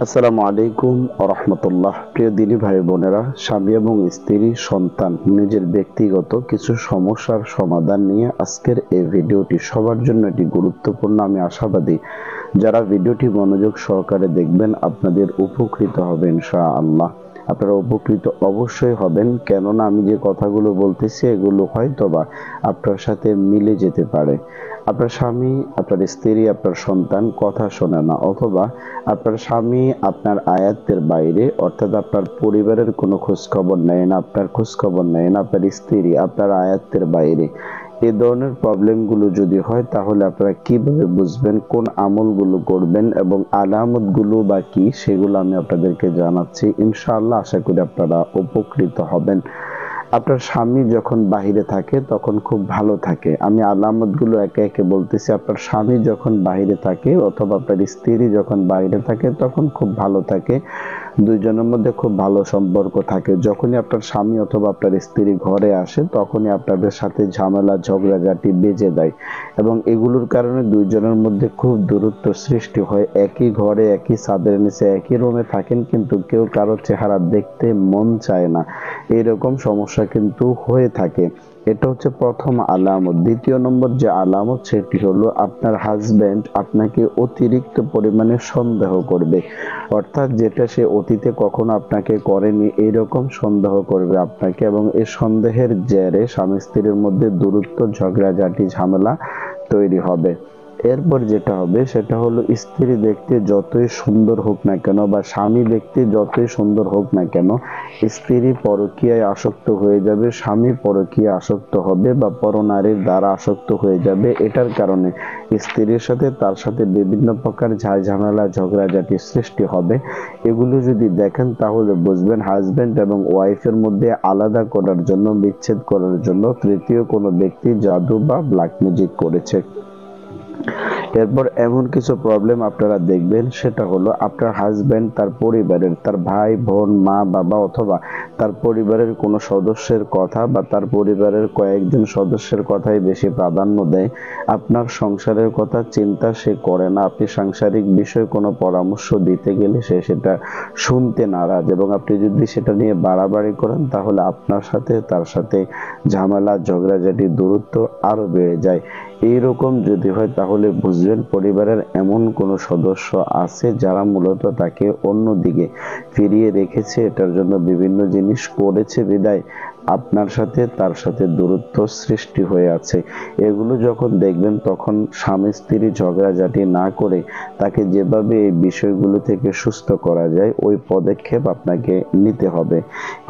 আসসালামু আলাইকুম রহমতুল্লাহ। প্রিয় দিনী ভাই বোনেরা, স্বামী এবং স্ত্রী, সন্তান, নিজের ব্যক্তিগত কিছু সমস্যার সমাধান নিয়ে আজকের এই ভিডিওটি সবার জন্য এটি গুরুত্বপূর্ণ। আমি আশাবাদী যারা ভিডিওটি মনোযোগ সহকারে দেখবেন আপনাদের উপকৃত হবে ইনশাআল্লাহ। আপনারা উপকৃত অবশ্যই হবেন, কেননা আমি যে কথাগুলো বলতেছি এগুলো হয়তোবা আপনার সাথে মিলে যেতে পারে। আপনার স্বামী, আপনার স্ত্রী, আপনার সন্তান কথা শোনে না, অথবা আপনার স্বামী আপনার আয়ত্তের বাইরে, অর্থাৎ আপনার পরিবারের কোনো খোঁজ খবর নেয় না, আপনার খোঁজ খবর নেয় না, আপনার স্ত্রী আপনার আয়ত্তের বাইরে। এ ধরনের প্রবলেমগুলো যদি হয় তাহলে আপনারা কিভাবে বুঝবেন, কোন আমলগুলো করবেন এবং আলামতগুলো বা কি সেগুলো আমি আপনাদেরকে জানাচ্ছি ইনশাআল্লাহ। আশা করি আপনারা উপকৃত হবেন। আপনার স্বামী যখন বাহিরে থাকে তখন খুব ভালো থাকে। আমি আলামতগুলো একে একে বলতেছি। আপনার স্বামী যখন বাহিরে থাকে অথবা আপনার স্ত্রী যখন বাহিরে থাকে তখন খুব ভালো থাকে, দুইজনের মধ্যে খুব ভালো সম্পর্ক থাকে। যখনই আপনার স্বামী অথবা আপনার স্ত্রী ঘরে আসে তখনই আপনাদের সাথে ঝামেলা ঝগড়াঝাটি বেজে দেয় এবং এগুলোর কারণে দুইজনের মধ্যে খুব দূরত্ব সৃষ্টি হয়। একই ঘরে একই ছাদের নিচে একই রুমে থাকেন কিন্তু কেউ কারো চেহারা দেখতে মন চায় না, এরকম সমস্যা কিন্তু হয়ে থাকে। এটা হচ্ছে প্রথম আলামত। দ্বিতীয় নম্বর যে আলামত সেটি হলো আপনার হাজবেন্ড আপনাকে অতিরিক্ত পরিমাণে সন্দেহ করবে, অর্থাৎ যেটা সে অতীতে কখনো আপনাকে করেনি এরকম সন্দেহ করবে আপনাকে, এবং এই সন্দেহের জেরে স্বামী স্ত্রীর মধ্যে দূরত্ব, ঝগড়াঝাটি, ঝামেলা তৈরি হবে। এরপর যেটা হবে সেটা হলো স্ত্রী দেখতে যতই সুন্দর হোক না কেন বা স্বামী দেখতে যতই সুন্দর হোক না কেন, স্ত্রী পরকীয়ায় আসক্ত হয়ে যাবে, স্বামী পরকীয়ায় আসক্ত হবে বা পরনারীর দ্বারা আসক্ত হয়ে যাবে। এটার কারণে স্ত্রীর সাথে তার সাথে বিভিন্ন প্রকার ঝামেলা ঝগড়াঝাটির সৃষ্টি হবে। এগুলো যদি দেখেন তাহলে বুঝবেন হাজবেন্ড এবং ওয়াইফের মধ্যে আলাদা করার জন্য, বিচ্ছেদ করার জন্য তৃতীয় কোনো ব্যক্তি জাদু বা ব্ল্যাক ম্যাজিক করেছে। এরপর এমন কিছু প্রবলেম আপনারা দেখবেন, সেটা হলো আপনার হাজবেন্ড তার পরিবারের, তার ভাই বোন, মা বাবা অথবা তার পরিবারের কোনো সদস্যের কথা বা তার পরিবারের কয়েকজন সদস্যের কথাই বেশি প্রাধান্য দেয়। আপনার সংসারের কথা চিন্তা সে করে না। আপনি সাংসারিক বিষয়ে কোনো পরামর্শ দিতে গেলে সে সেটা শুনতে নারাজ, এবং আপনি যদি সেটা নিয়ে বাড়াবাড়ি করেন তাহলে আপনার সাথে তার সাথে ঝামেলা ঝগড়াঝাটি, দূরত্ব আরো বেড়ে যায়। এইরকম যদি হয় তাহলে বুঝবেন পরিবারের এমন কোনো সদস্য আছে যারা মূলত তাকে অন্যদিকে ফিরিয়ে রেখেছে, এটার জন্য বিভিন্ন জিনিস করেছে বিদায় আপনার সাথে তার সাথে দূরত্ব সৃষ্টি হয়ে আছে। এগুলো যখন দেখবেন তখন স্বামী স্ত্রী ঝগড়াঝাটি না করে তাকে যেভাবে এই বিষয়গুলো থেকে সুস্থ করা যায় ওই পদক্ষেপ আপনাকে নিতে হবে।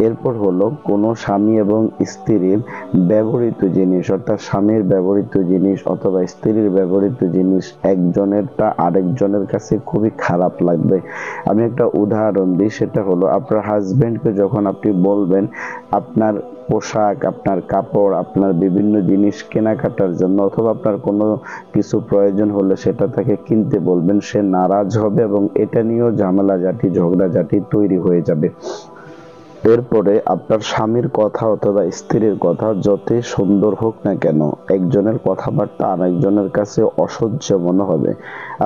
এরপর হলো কোনো স্বামী এবং স্ত্রীর ব্যবহৃত জিনিস, অর্থাৎ স্বামীর ব্যবহৃত জিনিস অথবা স্ত্রীর ব্যবহৃত জিনিস একজনেরটা আরেকজনের কাছে খুবই খারাপ লাগবে। আমি একটা উদাহরণ দিই, সেটা হলো আপনার হাজবেন্ডকে যখন আপনি বলবেন আপনার পোশাক, আপনার কাপড়, আপনার বিভিন্ন জিনিস কেনাকাটার জন্য অথবা আপনার কোনো কিছু প্রয়োজন হলে সেটা তাকে কিনতে বলবেন, সে নারাজ হবে এবং এটা নিয়েও ঝামেলাঝাটি ঝগড়াঝাটি তৈরি হয়ে যাবে। এরপরে আপনার স্বামীর কথা অথবা স্ত্রীর কথা যতই সুন্দর হোক না কেন, একজনের কথাবার্তা আরেকজনের কাছে অসহ্য মনে হবে।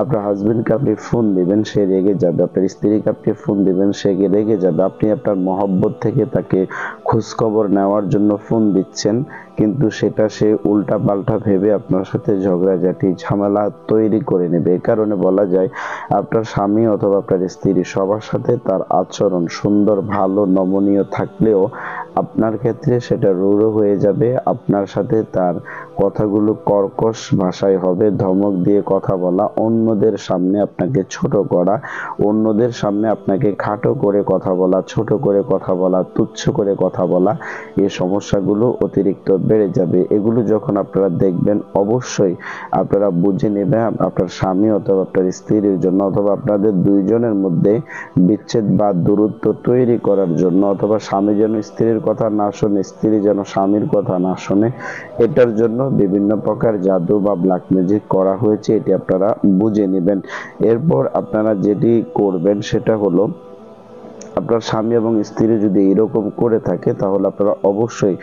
আপনার হাজবেন্ডকে আপনি ফোন দিবেন সে রেগে যাবে, আপনার স্ত্রীকে আপনি ফোন দিবেন সে রেগে যাবে। আপনি আপনার মহব্বত থেকে তাকে খোঁজ খবর নেওয়ার জন্য ফোন দিচ্ছেন, কিন্তু সেটা সে উল্টা পাল্টা ভেবে আপনার সাথে ঝগড়াঝাটি ঝামেলা তৈরি করে নেবে। এই কারণে বলা যায় আপনার স্বামী অথবা আপনার স্ত্রী সবার সাথে তার আচরণ সুন্দর, ভালো, নমনীয় থাকলেও আপনার ক্ষেত্রে সেটা রূঢ় হয়ে যাবে। আপনার সাথে তার কথাগুলো কর্কশ ভাষায় হবে, ধমক দিয়ে কথা বলা, অন্যদের সামনে আপনাকে ছোট করা, অন্যদের সামনে আপনাকে খাটো করে কথা বলা, ছোট করে কথা বলা, তুচ্ছ করে কথা বলা, এই সমস্যাগুলো অতিরিক্ত বেড়ে যাবে। এগুলো যখন আপনারা দেখবেন অবশ্যই আপনারা বুঝে নেবেন আপনার স্বামী অথবা আপনার স্ত্রীর জন্য অথবা আপনাদের দুইজনের মধ্যে বিচ্ছেদ বা দূরত্ব তৈরি করার জন্য, অথবা স্বামী যেন স্ত্রীর কথা না শোনে, স্ত্রী যেন স্বামীর কথা না শোনে, এটার জন্য বিভিন্ন প্রকার জাদু বা ব্ল্যাক ম্যাজিক করা হয়েছে, এটি আপনারা বুঝে নেবেন। এরপর আপনারা যেটি করবেন সেটা হলো আপনার স্বামী এবং স্ত্রী যদি এরকম করে থাকে তাহলে আপনারা অবশ্যই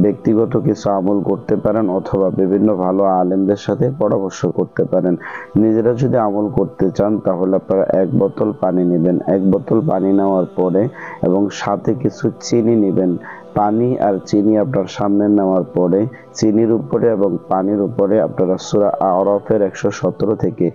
ব্যক্তিগত কিছু আমল করতে পারেন অথবা বিভিন্ন ভালো আলেমদের সাথে পরামর্শ করতে পারেন। নিজেরা যদি আমল করতে চান তাহলে আপনারা 1 বোতল পানি নেবেন। 1 বোতল পানি নেওয়ার পরে এবং সাথে কিছু চিনি নেবেন। পানি আর চিনি আপনার সামনে নেওয়ার পরে চিনির উপরে এবং পানির উপরে আপনারা সূরা আরাফের 117 থেকে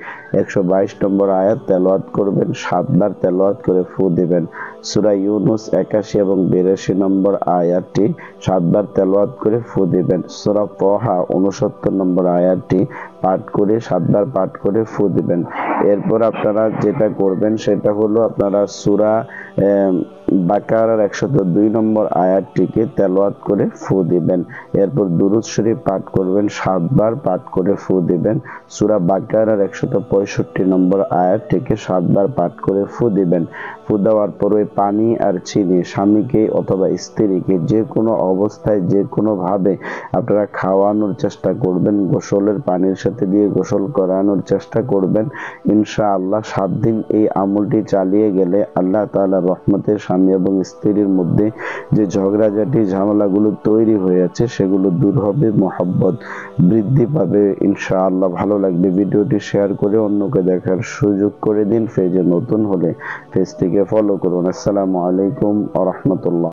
122 নম্বর আয়াত তেলাওয়াত করবেন। 7 বার তেলাওয়াত করে ফু দিবেন। সূরা ইউনূস 81 এবং 82 নম্বর আয়াতটি 7 বার তেলাওয়াত করে ফু দিবেন। সূরা তাহা 69 নম্বর আয়াতটি পাঠ করে 7 বার পাঠ করে ফু দিবেন। এরপর আপনারা যেটা করবেন সেটা হলো আপনারা সূরা বাকারার 102 নম্বর আয়াতটিকে তেলাওয়াত করে ফু দিবেন। এরপর দুরূদ শরীফ পাঠ করবেন, 7 বার পাঠ করে ফু দিবেন। সূরা বাকারার 165 নম্বর আয়াতটিকে 7 বার পাঠ করে ফু দিবেন। ফু দেওয়ার পর ওই পানি আর চিনি স্বামীকে অথবা স্ত্রীকে যে কোনো অবস্থায় যে কোনো ভাবে আপনারা খাওয়ানোর চেষ্টা করবেন। গোসলের পানির সাথে দিয়ে গোসল করানোর চেষ্টা করবেন। ইনশাআল্লাহ 7 দিন এই আমলটি চালিয়ে গেলে আল্লাহ তাআলার রহমতে স্বামী এবং স্ত্রীর মধ্যে যে ঝগড়াঝাটি ঝামেলাগুলো তৈরি হয়েছে সেগুলো দূর হবে, মহব্বত বৃদ্ধি পাবে। ইনশাআল্লাহ ভালো লাগবে ভিডিওটি শেয়ার করে অন্যকে দেখার সুযোগ করে দিন। পেজে নতুন হলে পেজটিকে ফলো করুন। আসসালামু আলাইকুম ওয়া রাহমাতুল্লাহ।